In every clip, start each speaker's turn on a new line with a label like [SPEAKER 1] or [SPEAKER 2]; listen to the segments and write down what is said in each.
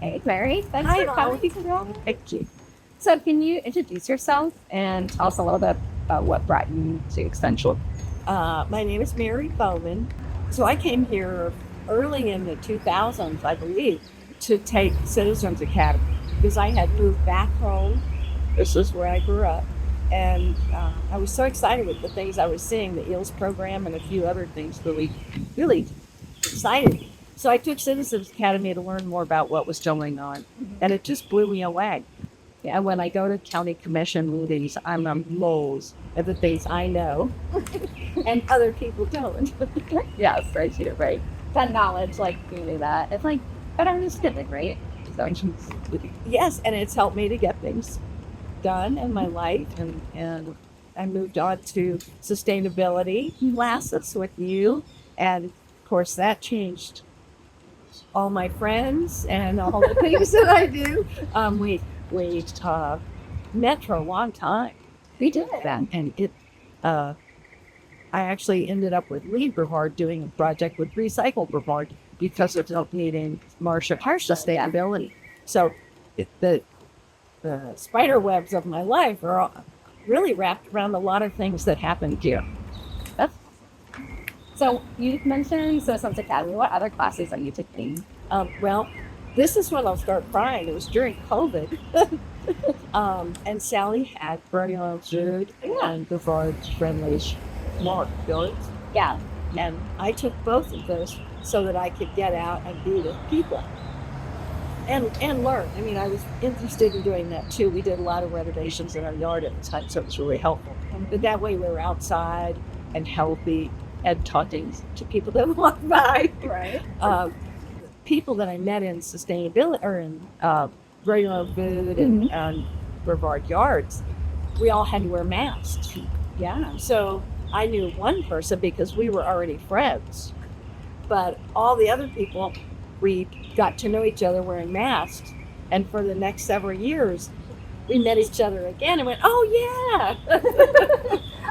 [SPEAKER 1] Hey, Mary. Thanks
[SPEAKER 2] Hi,
[SPEAKER 1] for
[SPEAKER 2] Molly.
[SPEAKER 1] coming.
[SPEAKER 2] Thank you.
[SPEAKER 1] So, can you introduce yourself and tell us a little bit about what brought you to Essential?
[SPEAKER 2] My name is Mary Bowman. So I came here early in the 2000s, I believe, to take Citizens Academy because I had moved back home. This is where I grew up. And I was so excited with the things I was seeing, the EELS program and a few other things really excited me. So I took Citizens Academy to learn more about what was going on. And it just blew me away. Yeah, when I go to county commission meetings, I'm amazed at the things I know and other people don't.
[SPEAKER 1] Yes, right here, right. That knowledge, like doing that, it's like better understanding, right? So,
[SPEAKER 2] Yes, and it's helped me to get things done in my life, and I moved on to sustainability classes with you, and of course that changed all my friends and all the things that I do. We met for a long time.
[SPEAKER 1] we did that.
[SPEAKER 2] And I actually ended up with Lead Brevard doing a project with Recycle Brevard because of help needing Marcia sustainability. So the spider webs of my life are all really wrapped around a lot of things that happened here.
[SPEAKER 1] That's, so, you mentioned Citizens Academy. What other classes are you taking?
[SPEAKER 2] Well, this is when I'll start crying. It was during COVID. And Sally had Burial Food and Brevard's Friendly Smart Goods.
[SPEAKER 1] Yeah.
[SPEAKER 2] And I took both of those so that I could get out and be with people and learn. I mean, I was interested in doing that too. We did a lot of renovations in our yard at the time, so it was really helpful. But that way we were outside and healthy and talking to people that walk by.
[SPEAKER 1] Right.
[SPEAKER 2] People that I met in sustainability or in regular food and Brevard yards, we all had to wear masks.
[SPEAKER 1] Yeah.
[SPEAKER 2] So I knew one person because we were already friends, but all the other people, we got to know each other wearing masks. And for the next several years, we met each other again and went, oh, yeah.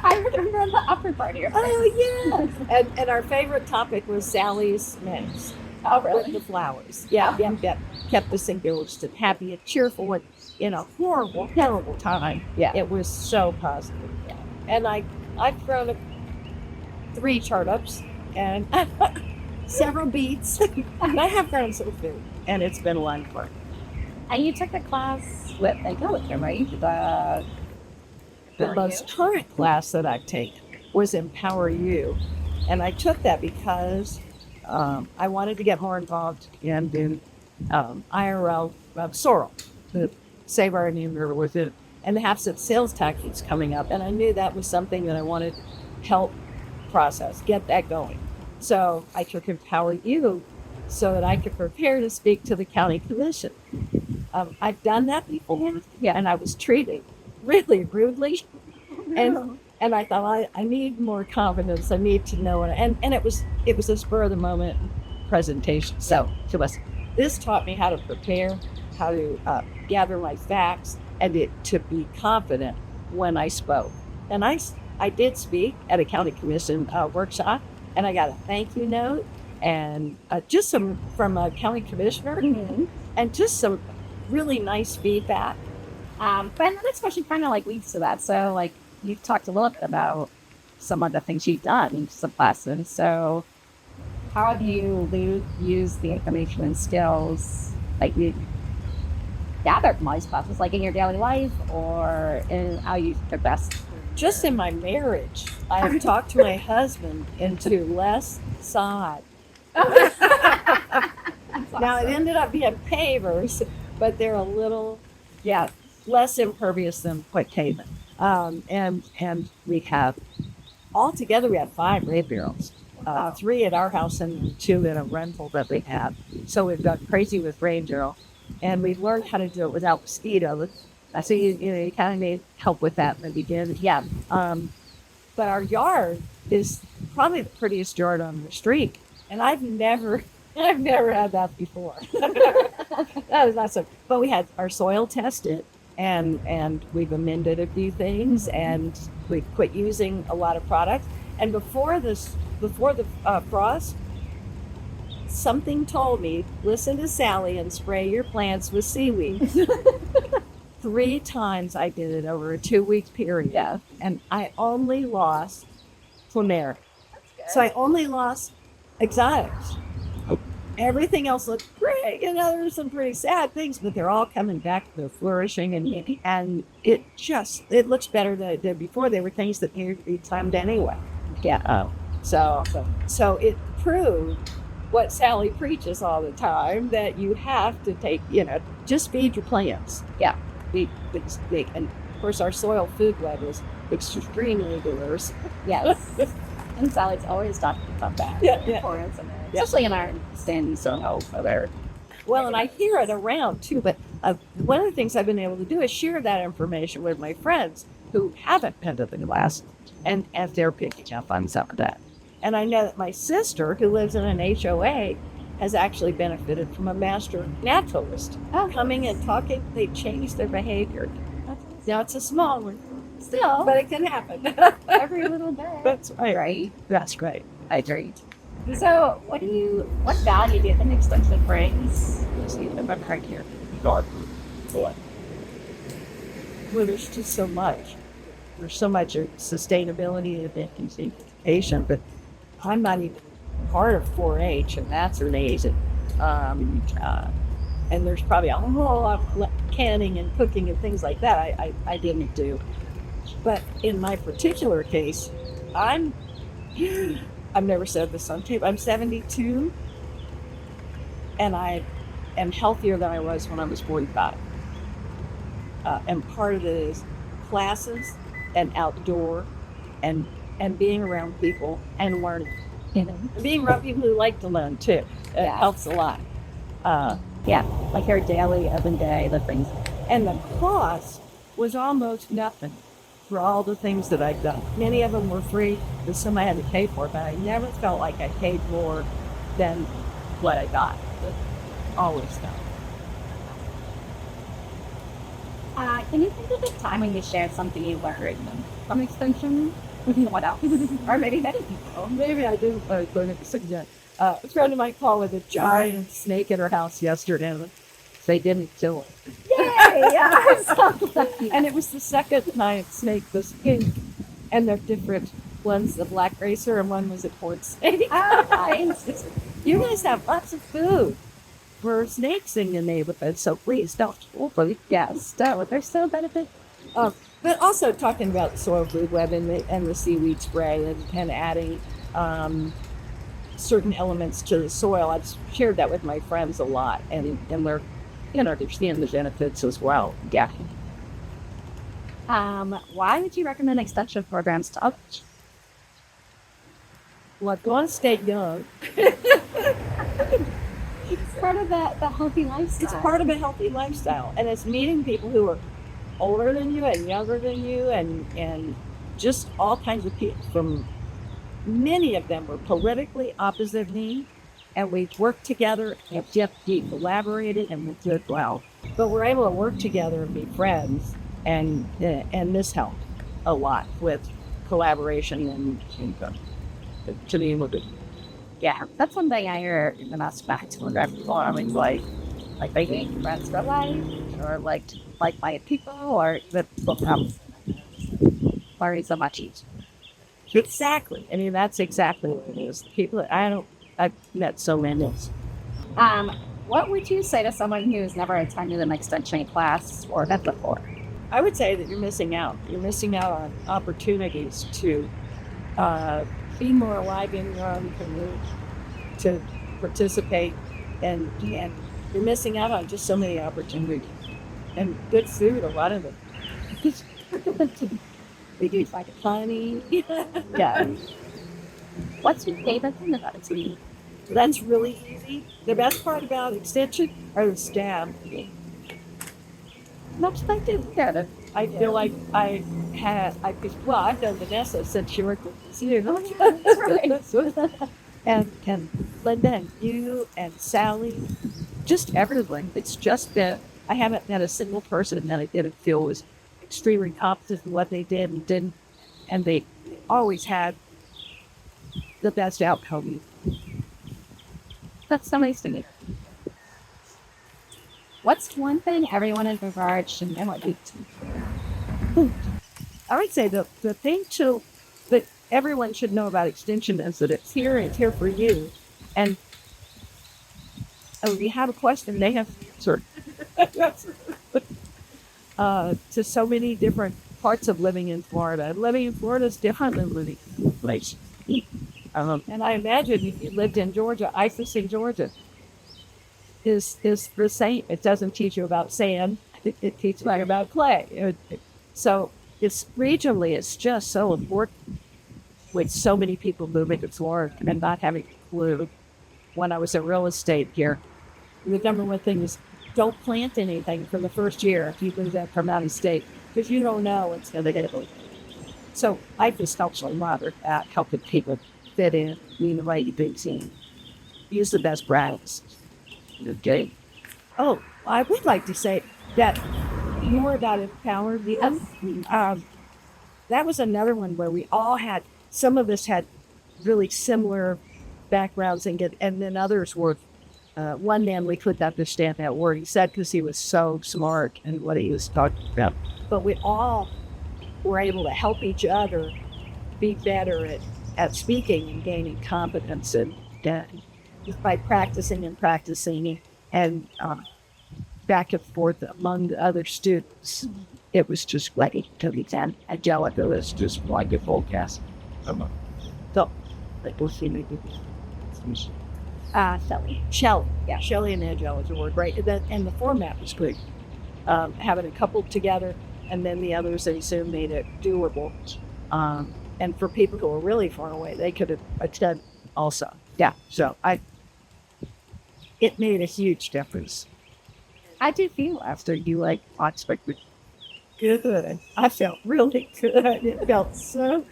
[SPEAKER 1] I remember the upper part of your face.
[SPEAKER 2] Oh, yeah. And our favorite topic was Sally's mask.
[SPEAKER 1] Oh,
[SPEAKER 2] With
[SPEAKER 1] really?
[SPEAKER 2] the flowers. Yeah, kept us engaged and happy and cheerful and in a horrible, terrible time.
[SPEAKER 1] Yeah.
[SPEAKER 2] It was so positive.
[SPEAKER 1] Yeah.
[SPEAKER 2] And I've grown 3 turnips and several beets. And I have grown some food, and it's been a lot of fun.
[SPEAKER 1] And you took the class with, and go with him, right?
[SPEAKER 2] The most current class that I've taken was Empower You. And I took that because I wanted to get more involved in IRL sorrel, the Save Our Indian River with it, and to have some sales tactics coming up. And I knew that was something that I wanted to help process, get that going. So I took Empower You so that I could prepare to speak to the county commission. I've done that before,
[SPEAKER 1] Yeah.
[SPEAKER 2] and I was treated really rudely. And I thought I need more confidence. I need to know it. And it was a spur of the moment presentation. So this taught me how to prepare, how to gather my facts, and to be confident when I spoke. And I did speak at a county commission workshop, and I got a thank you note and just some from a county commissioner, and just some really nice feedback.
[SPEAKER 1] But the next question kind of like leads to that. So, like, you talked a little bit about some of the things you've done in some classes. So, how have you used the information and skills like you gathered from all these classes, like in your daily life or in how you the best?
[SPEAKER 2] Just in my marriage, I have talked to my husband into less sod. Now it ended up being pavers, but they're a little, less impervious than white pavement. And we have altogether we have 5 rain barrels, 3 at our house and 2 in a rental that we have. So we've got crazy with rain barrel, and we've learned how to do it without mosquitoes. So you kind of need help with that in the beginning. Yeah. But our yard is probably the prettiest yard on the street, and I've never had that before. That was awesome. But we had our soil tested, and we've amended a few things, and we've quit using a lot of products. And before the frost, something told me, listen to Sally and spray your plants with seaweed. 3 times I did it over a 2-week period.
[SPEAKER 1] Yeah.
[SPEAKER 2] And I only lost plumeria.
[SPEAKER 1] That's good.
[SPEAKER 2] So I only lost exotics. Everything else looked great. There's some pretty sad things, but they're all coming back. They're flourishing, and it looks better than it did before. They were things that needed to be timed anyway.
[SPEAKER 1] Yeah.
[SPEAKER 2] So it proved what Sally preaches all the time, that you have to take, just feed your plants.
[SPEAKER 1] Yeah.
[SPEAKER 2] And of course, our soil food web is extremely diverse.
[SPEAKER 1] Yes. And Sally's always talking about that.
[SPEAKER 2] Yeah.
[SPEAKER 1] Importance of it. Especially in our sandy soil weather.
[SPEAKER 2] Well, and I hear it around too, but one of the things I've been able to do is share that information with my friends who haven't been to the class, and if they're picking up on some of that. And I know that my sister, who lives in an HOA, has actually benefited from a master naturalist coming and talking. They changed their behavior. Now, it's a small one,
[SPEAKER 1] Still,
[SPEAKER 2] but it can happen.
[SPEAKER 1] every little bit.
[SPEAKER 2] That's right.
[SPEAKER 1] Right.
[SPEAKER 2] That's great.
[SPEAKER 1] I agree. So, what value do you think extension brings? Let's see if I'm right here.
[SPEAKER 2] Well, there's just so much. There's so much sustainability and anticipation, but I'm not even part of 4-H, and that's amazing. And there's probably a whole lot of canning and cooking and things like that I didn't do. But in my particular case, I've never said this on tape. I'm 72, and I am healthier than I was when I was 45. And part of it is classes and outdoor and being around people and learning. And being around people who like to learn too. It helps a lot.
[SPEAKER 1] Like your daily, every day, the things.
[SPEAKER 2] And the cost was almost nothing for all the things that I've done. Many of them were free, but some I had to pay for, but I never felt like I paid more than what I got. But always felt.
[SPEAKER 1] Can you think of a time when you shared something you learned from extension with someone else? Or maybe many people.
[SPEAKER 2] Maybe I do. A friend of mine called with a giant snake in her house yesterday. They didn't kill it.
[SPEAKER 1] Yay! Yeah.
[SPEAKER 2] And it was the second giant snake was pink. And they're different. One's a black racer and one was a port snake.
[SPEAKER 1] Nice.
[SPEAKER 2] You guys have lots of food for snakes in your neighborhood, so please don't. Hopefully,
[SPEAKER 1] Yes, there's still benefit.
[SPEAKER 2] but also talking about the soil food web and the seaweed spray and adding certain elements to the soil. I've shared that with my friends a lot, and they're seeing the benefits as well. Yeah.
[SPEAKER 1] Why would you recommend extension programs to others?
[SPEAKER 2] Well, I want to stay young.
[SPEAKER 1] It's part of the healthy lifestyle.
[SPEAKER 2] It's part of a healthy lifestyle, and it's meeting people who are older than you and younger than you, and just all kinds of people. From many of them were politically opposite me, and we worked together and just collaborated and we did well. But we're able to work together and be friends, and this helped a lot with collaboration and to be able to.
[SPEAKER 1] Yeah, that's one thing I hear in the most back-to-work people. I mean, like making friends for life, or like-minded people, or that becomes learning so much each.
[SPEAKER 2] Exactly. I mean, that's exactly what it is. People I've met so many.
[SPEAKER 1] What would you say to someone who's never attended an extension class or event before?
[SPEAKER 2] I would say that you're missing out. You're missing out on opportunities to be more alive in your own community, to participate, and you're missing out on just so many opportunities. And good food, a lot of it.
[SPEAKER 1] We do find it
[SPEAKER 2] Funny.
[SPEAKER 1] Yeah. What's your favorite thing about it to me?
[SPEAKER 2] That's really easy. The best part about extension are the staff.
[SPEAKER 1] Much like it. Yeah.
[SPEAKER 2] I feel like I've done Vanessa since she worked with you. and Linda and you and Sally, just everything. It's just that I haven't met a single person that I didn't feel was extremely competent in what they did and didn't, and they always had the best outcome.
[SPEAKER 1] That's so nice to me. What's one thing everyone in Brevard should know about you?
[SPEAKER 2] I would say the thing that everyone should know about Extension is that it's here for you. And if you have a question, they have an answer. To so many different parts of living in Florida. Living in Florida is different than living in a place. And I imagine if you lived in Georgia, ISIS in Georgia is the same. It doesn't teach you about sand. It teaches you about clay. So it's regionally, it's just so important with so many people moving to Florida and not having a clue. When I was in real estate here, the number one thing is don't plant anything for the first year if you move that from out of state because you don't know what's going to get. So I just helps a lot at helping people fit in, being the right big team. Use the best practices. Okay. Oh, I would like to say that more about empowered. That was another one where we all had, some of us had really similar backgrounds and then others were, one man, we couldn't understand that word he said because he was so smart and what he was talking about. But we all were able to help each other be better at speaking and gaining confidence and just by practicing and back and forth among the other students. It was just like to be done. Angelica was just wonderful cast. So, like, we'll see.
[SPEAKER 1] Shelly.
[SPEAKER 2] Shelly. Yeah, Shelly and Angelica were great. And the format was good. Having a couple together and then the others in Zoom made it doable. And for people who were really far away, they could have attended also. Yeah, so it made a huge difference.
[SPEAKER 1] How do you feel after you unexpected?
[SPEAKER 2] Good. I felt really good. It felt so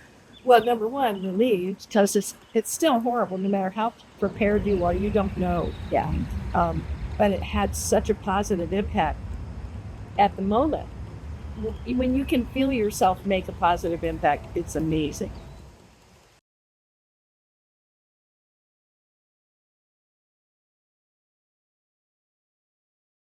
[SPEAKER 2] well. Number one, relieved because it's still horrible no matter how prepared you are. You don't know.
[SPEAKER 1] Yeah.
[SPEAKER 2] But it had such a positive impact at the moment. When you can feel yourself make a positive impact, it's amazing.